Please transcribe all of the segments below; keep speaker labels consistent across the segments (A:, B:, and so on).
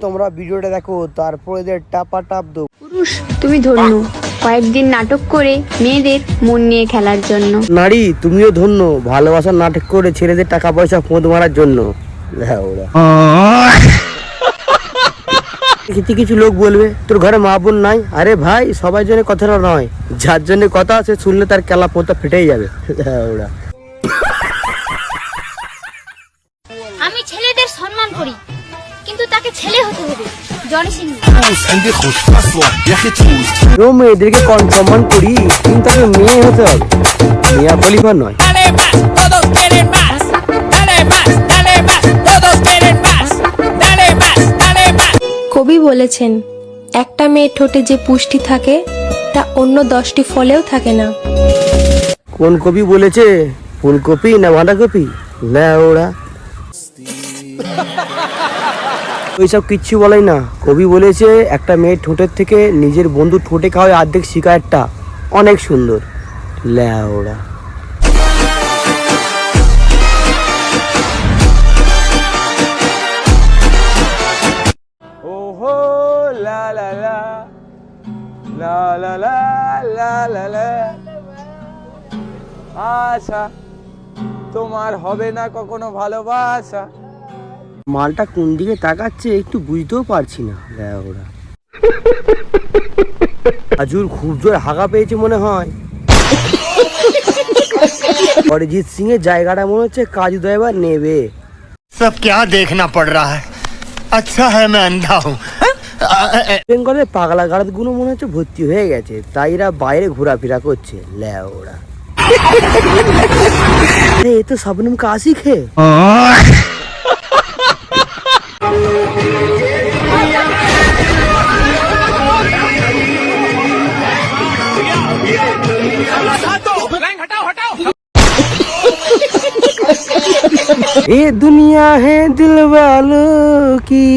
A: তোমরা ভিডিওটা দেখো, তারপরে যে টাপা টাপ দো।
B: পুরুষ তুমি ধন্য, কয়েকদিন নাটক করে মেয়েদের মন নিয়ে খেলার জন্য।
A: নারী তুমিও ধন্য, ভালোবাসার নাটক করে ছেলেদের টাকা পয়সা ফোঁদ মারার জন্য। কিছু লোক বলবে তোর ঘরে মা বোন নাই। আরে ভাই, সবাই জন্য কথাটা নয়, যার জন্য কথা আছে শুনলে তার কেলা পোতা ফেটেই যাবে।
C: আমি ছেলেদের সম্মান করি, কিন্তু তাকে ছেলে হতে হবে। জনি সিং
A: মেয়েদেরকে কম সম্মান করি, কিন্তু তাকে মেয়ে হতে হবে, মিয়া খলিফা নয়।
D: কবি বলেছেন, একটা মেয়ের ঠোঁটে যে পুষ্টি থাকে তা অন্য 10টি ফলেও থাকে না।
A: কোন কবি বলেছে? ফুলকপি না বাঁধাকপি? লেওড়া, ওইসব কিচ্ছু বলাই না। কবি বলেছে একটা মেয়ের ঠোঁটের থেকে নিজের বন্ধু ঠোঁটে খাওয়ায় অর্ধেক শিকারটা অনেক সুন্দর। লেওড়া, ওহো লা লা লা লা লা লা লা লা লা। আশা তোমার হবে না কখনো ভালোবাসা। মালটা কোন দিকে তাকাচ্ছে একটু বুঝতেও পারছি না। ওরা আজুর খুব জোর হাগা পেয়েছে মনে হয়। অরিজিৎ সিং এর জায়গাটা মনে হচ্ছে কাজু দয়বার নেবে।
E: সব क्या देखना पड़ रहा है, अच्छा है मैं अंधा हूँ।
A: বেঙ্গলের পাগলা গাড়াত গুলো মনে হচ্ছে ভর্তি হয়ে গেছে, তাই এরা বাইরে ঘোরাফেরা করছে। লেওরা, এ তো শবনম কাশিক হে। ये दुनिया है दिल वालों की,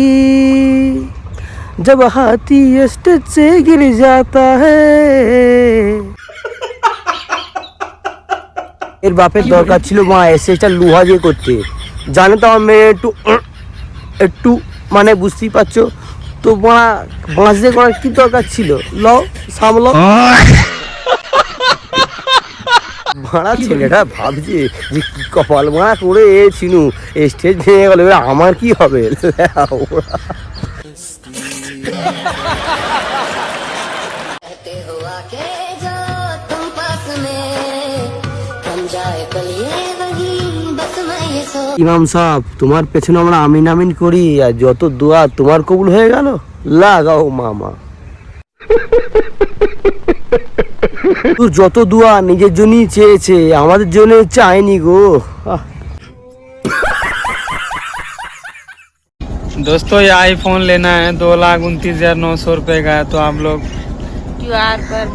A: जब हाथी स्टेज से गिर जाता है। এর বাপের দরকার ছিল মা এসেটা লোহা দিয়ে করতে, জানে তো আমার মেয়ে একটু মানে বুঝতেই পারছো তো। মা বাঁশ দিয়ে করার কি দরকার ছিল? লও সামলো। মারা ছেলেটা ভাবছে যে কি কপাল মারা করে এ চিনু স্টেজ ভেঙে গেল, আমার কি হবে? ইমাম সাহেব, তোমার পেছনে আমরা আমিন আমিন করি, আর যত দোয়া তোমার কবুল হয়ে গেল। লাগাও মামা, তোর যত দোয়া নিজের জন্যই চেয়েছে, আমাদের জন্য চায়নি গো।
F: दोस्तों ये आईफोन लेना है 2,29,900 रुपए का है, तो आप लोग
C: QR पर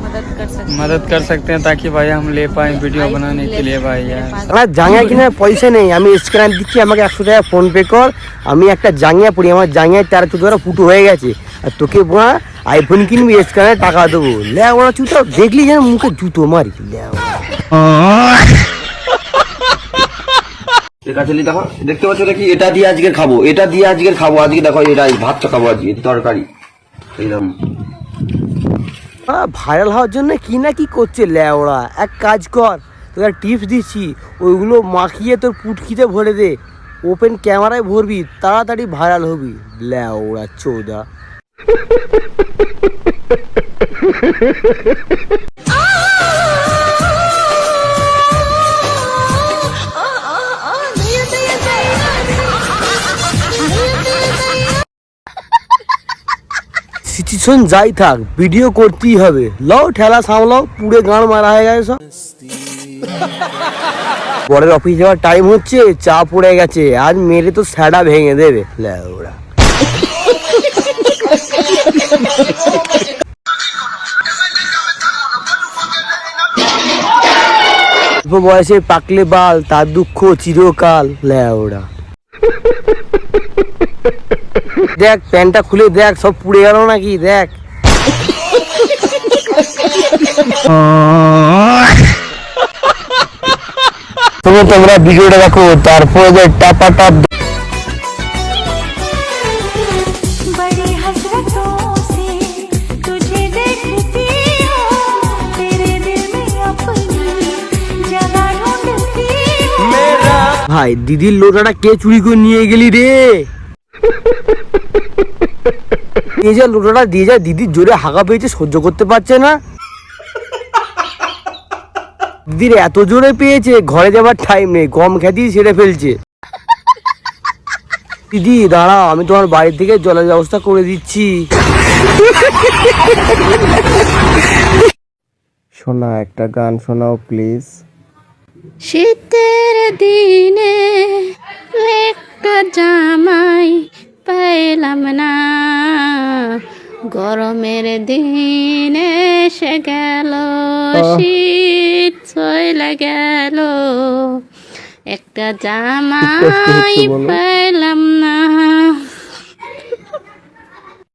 F: मदद कर सकते हैं ताकि भाई हम ले पाए वीडियो बनाने के लिए भाई यार।
A: আমার জাঙ্গিয়া কিনে পয়সা নেই, আমি স্ক্যানার দিচ্ছি, আমাকে 100 টাকা ফোন পে কর। আমি একটা জাঙ্গিয়া পড়ি, আমার জাঙ্গিয়ার 4 চুতরা ফুটো হয়ে গেছে, আর তোকে বোনা আইফোন কিনবি, স্ক্যানারে টাকা দেবো। লে ওরা চুতো দেখলি যেন মুখে জুতো মারি।
G: দেখো দেখতে পাচ্ছ নাকি? এটা দিয়ে আজকে খাবো, এটা দিয়ে আজকে খাবো। আজকে দেখো এটা ভাতটা খাবো, আজকে তরকারি এইরকম।
A: ভাইরাল হওয়ার জন্য কি না কি করছে লেওড়া। এক কাজ কর, তোকে টিপস দিচ্ছি, ওইগুলো মাখিয়ে তোর পুটকিতে ভরে দে, ওপেন ক্যামেরায় ভরবি, তাড়াতাড়ি ভাইরাল হবি। লেওড়া চৌদা। সিচুয়েশন যাই থাক, ভিডিও করতেই হবে। লও ঠেলা সামলাও, পুরো গান মারা হয়ে গেছে সব। পরের অফিস যাওয়ার টাইম হচ্ছে, চা পড়ে গেছে, আজ মেরে তো স্যাডা ভেঙে দেবে। লেওড়া, বয়সে পাকলে বাল, তার দুঃখ চিরকাল। লেওড়া, দেখ প্যান্টটা খুলে দেখ, সব পুড়ে গেল নাকি দেখ। তোমরা ভিডিওটা দেখো, তারপরে টাপা টাপ ভাই দিদির লোটাটা কে চুরি করে নিয়ে গেলি রে? এই যে লোটাটা দিয়ে যায়, দিদির জোরে হাগা পেয়েছে, সহ্য করতে পারছে না। দিদির এত জোরে পেয়েছে ঘরে যাবার টাইম নেই, কম খ্যাতি সেরে ফেলছে। দিদি দাঁড়াও, আমি তোমার বাড়ি থেকে জলের ব্যবস্থা করে দিচ্ছি। শোনা, একটা গান শোনাও প্লিজ।
H: শীতের দিনে একটা জামাই পাইলাম না, গরমের দিনে সে গেল, শীত চলে গেল, একটা জামাই পাইলাম না।